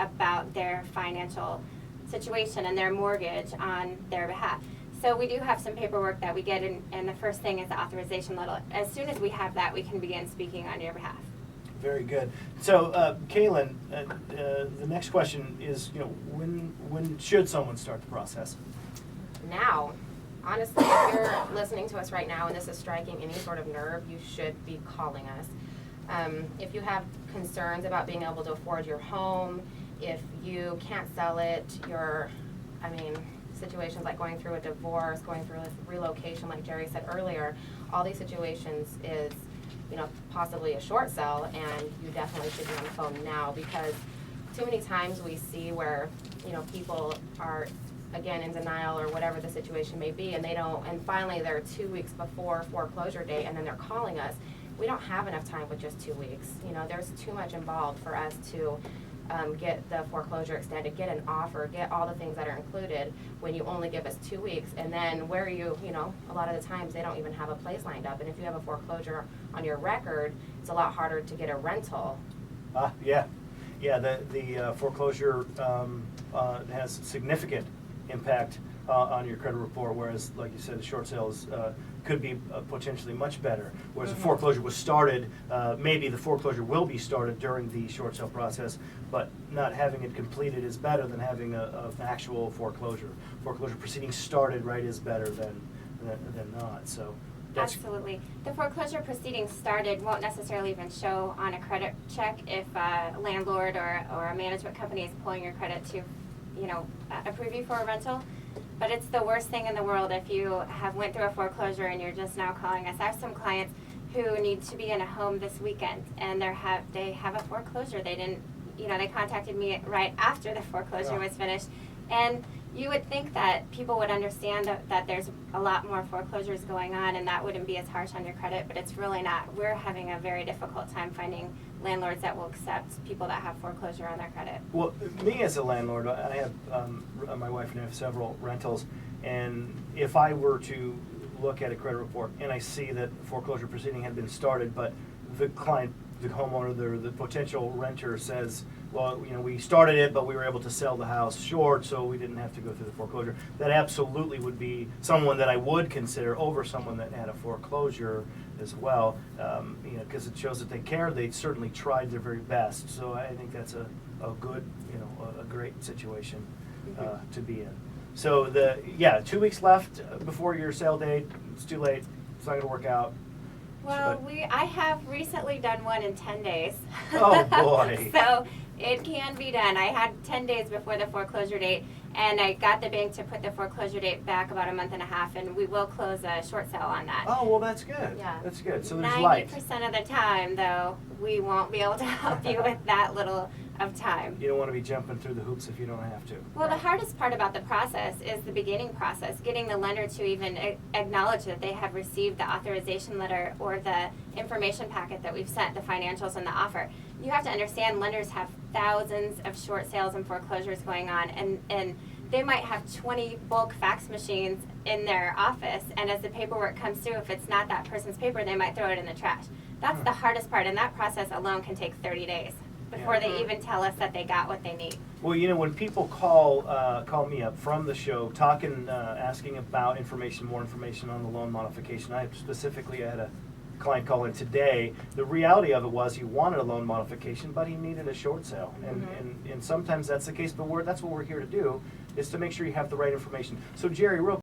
about their financial situation and their mortgage on their behalf. So we do have some paperwork that we get, and the first thing is the authorization letter. As soon as we have that, we can begin speaking on your behalf. Very good. So, Kaylin, the next question is, when should someone start the process? Now. Honestly, if you're listening to us right now and this is striking any sort of nerve, you should be calling us. If you have concerns about being able to afford your home, if you can't sell it, situations like going through a divorce, going through a relocation like Jerry said earlier, all these situations is, possibly a short sell, and you definitely should be on the phone now, because too many times we see where, people are, again, in denial or whatever the situation may be, and and finally they're 2 weeks before foreclosure date, and then they're calling us. We don't have enough time with just 2 weeks. There's too much involved for us to get the foreclosure extended, get an offer, get all the things that are included when you only give us 2 weeks. And then where a lot of the times they don't even have a place lined up. And if you have a foreclosure on your record, it's a lot harder to get a rental. Yeah. The foreclosure has significant impact on your credit report, whereas, like you said, the short sales could be potentially much better. Whereas the foreclosure was started, maybe the foreclosure will be started during the short sale process, but not having it completed is better than having an actual foreclosure. Foreclosure proceedings started right is better than not. So. Absolutely. The foreclosure proceedings started won't necessarily even show on a credit check if a landlord or a management company is pulling your credit to, approve you for a rental. But it's the worst thing in the world if you have went through a foreclosure and you're just now calling us. I have some clients who need to be in a home this weekend, and they have a foreclosure. They didn't, they contacted me right after the foreclosure was finished. And you would think that people would understand that there's a lot more foreclosures going on, and that wouldn't be as harsh on your credit, but it's really not. We're having a very difficult time finding landlords that will accept people that have foreclosure on their credit. Well, me as a landlord, I have, my wife and I have several rentals, and if I were to look at a credit report and I see that foreclosure proceeding had been started, but the client, the homeowner, the potential renter says, well, we started it, but we were able to sell the house short, so we didn't have to go through the foreclosure. That absolutely would be someone that I would consider over someone that had a foreclosure as well, because it shows that they care. They certainly tried their very best. So I think that's a good, a great situation to be in. So 2 weeks left before your sale date. It's too late. It's not going to work out. Well, I have recently done one in 10 days. Oh, boy. So it can be done. I had 10 days before the foreclosure date, and I got the bank to put the foreclosure date back about a month and a half, and we will close a short sale on that. Oh, well, that's good. Yeah. That's good. So there's light. 90% of the time, though, we won't be able to help you with that little of time. You don't want to be jumping through the hoops if you don't have to. Well, the hardest part about the process is the beginning process, getting the lender to even acknowledge that they have received the authorization letter or the information packet that we've sent, the financials and the offer. You have to understand lenders have thousands of short sales and foreclosures going on, and they might have 20 bulk fax machines in their office, and as the paperwork comes through, if it's not that person's paper, they might throw it in the trash. That's the hardest part, and that process alone can take 30 days before they even tell us that they got what they need. Well, when people call me up from the show, asking about more information on the loan modification, I had a client call in today. The reality of it was he wanted a loan modification, but he needed a short sale, and sometimes that's the case. But that's what we're here to do, is to make sure you have the right information. So, Jerry, real